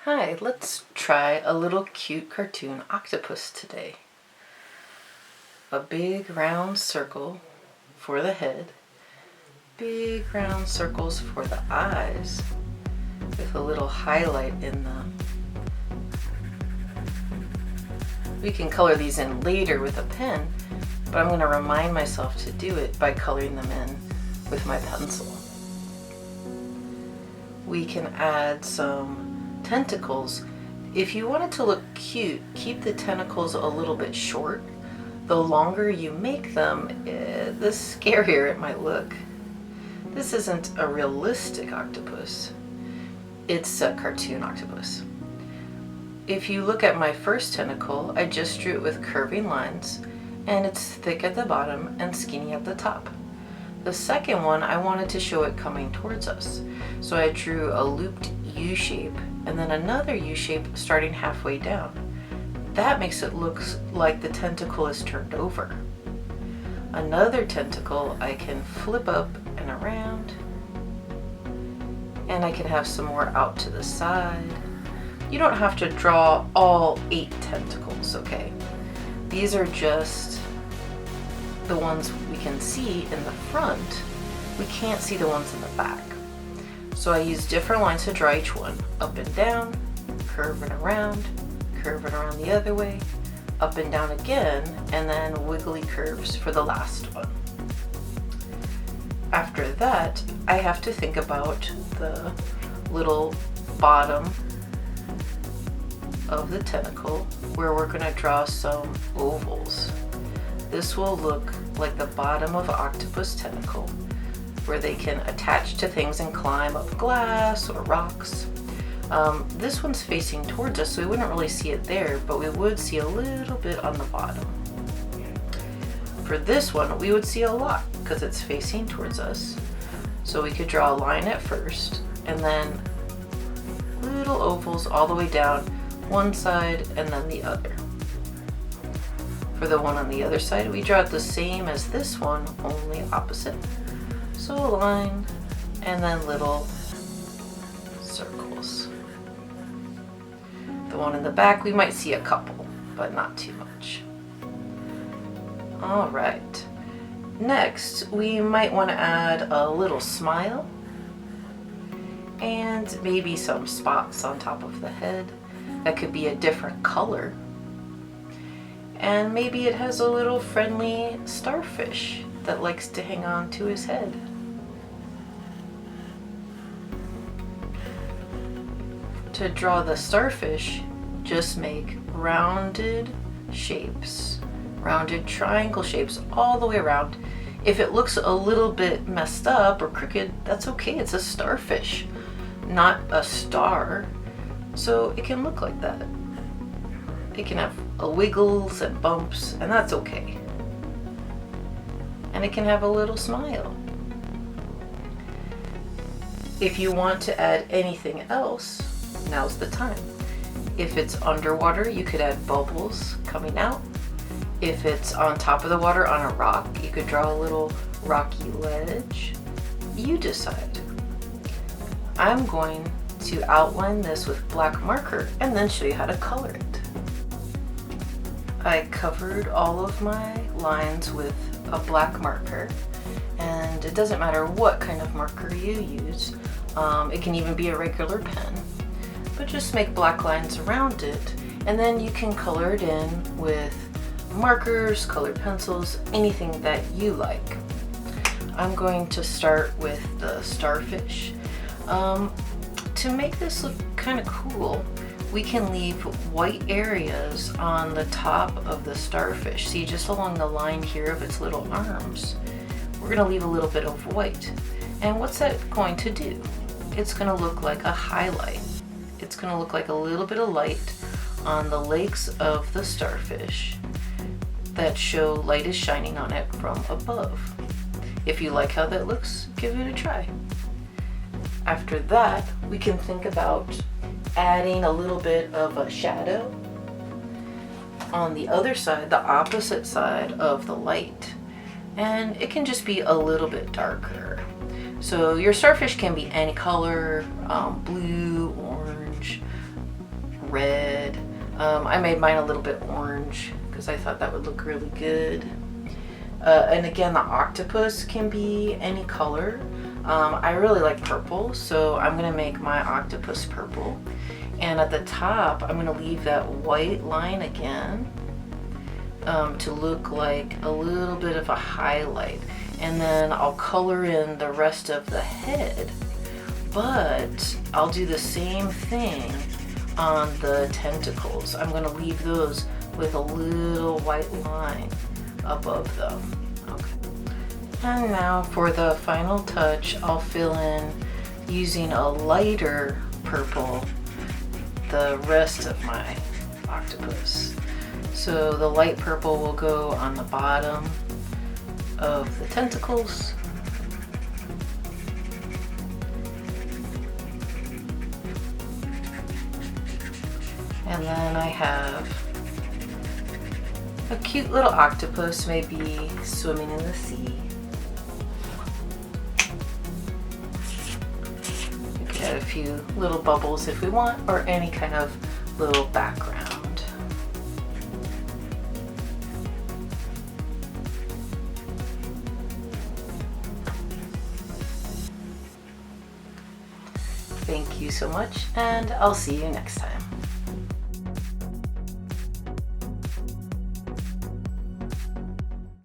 Hi, let's try a little cute cartoon octopus today. A big round circle for the head, big round circles for the eyes, with a little highlight in them. We can color these in later with a pen, but I'm going to remind myself to do it by coloring them in with my pencil. We can add some tentacles. If you want it to look cute, keep the tentacles a little bit short. The longer you make them, the scarier it might look. This isn't a realistic octopus. It's a cartoon octopus. If you look at my first tentacle, I just drew it with curving lines, and it's thick at the bottom and skinny at the top. The second one, I wanted to show it coming towards us, so I drew a looped U shape and then another U shape starting halfway down. That makes it look like the tentacle is turned over. Another tentacle I can flip up and around, and I can have some more out to the side. You don't have to draw all 8 tentacles, okay? These are just the ones we can see in the front. We can't see the ones in the back. So I use different lines to draw each one. Up and down, curve it around the other way, up and down again, and then wiggly curves for the last one. After that, I have to think about the little bottom of the tentacle where we're going to draw some ovals. This will look like the bottom of an octopus tentacle, where they can attach to things and climb up glass or rocks. This one's facing towards us, so we wouldn't really see it there, but we would see a little bit on the bottom. For this one, we would see a lot because it's facing towards us. So we could draw a line at first, and then little ovals all the way down one side and then the other. For the one on the other side, we draw it the same as this one, only opposite. So a line, and then little circles. The one in the back, we might see a couple, but not too much. All right. Next, we might want to add a little smile and maybe some spots on top of the head that could be a different color. And maybe it has a little friendly starfish that likes to hang on to his head. To draw the starfish, just make rounded shapes, rounded triangle shapes all the way around. If it looks a little bit messed up or crooked, that's okay. It's a starfish, not a star. So it can look like that. It can have wiggles and bumps, and that's okay. And it can have a little smile. If you want to add anything else, now's the time. If it's underwater, you could add bubbles coming out. If it's on top of the water on a rock, you could draw a little rocky ledge. You decide. I'm going to outline this with black marker and then show you how to color it. I covered all of my lines with a black marker, and it doesn't matter what kind of marker you use. It can even be a regular pen, but just make black lines around it, and then you can color it in with markers, colored pencils, anything that you like. I'm going to start with the starfish. To make this look kind of cool, we can leave white areas on the top of the starfish. See, just along the line here of its little arms, we're going to leave a little bit of white. And what's that going to do? It's going to look like a highlight. It's going to look like a little bit of light on the legs of the starfish that show light is shining on it from above. If you like how that looks, give it a try. After that, we can think about adding a little bit of a shadow on the other side, the opposite side of the light. And it can just be a little bit darker. So your starfish can be any color, blue, orange, red. I made mine a little bit orange because I thought that would look really good. And again, the octopus can be any color. I really like purple, so I'm gonna make my octopus purple. And at the top, I'm gonna leave that white line again to look like a little bit of a highlight. And then I'll color in the rest of the head, but I'll do the same thing on the tentacles. I'm gonna leave those with a little white line above them. Okay. And now for the final touch, I'll fill in using a lighter purple the rest of my octopus. So the light purple will go on the bottom of the tentacles. And then I have a cute little octopus, maybe swimming in the sea. We could add a few little bubbles if we want, or any kind of little background. Thank you so much, and I'll see you next time.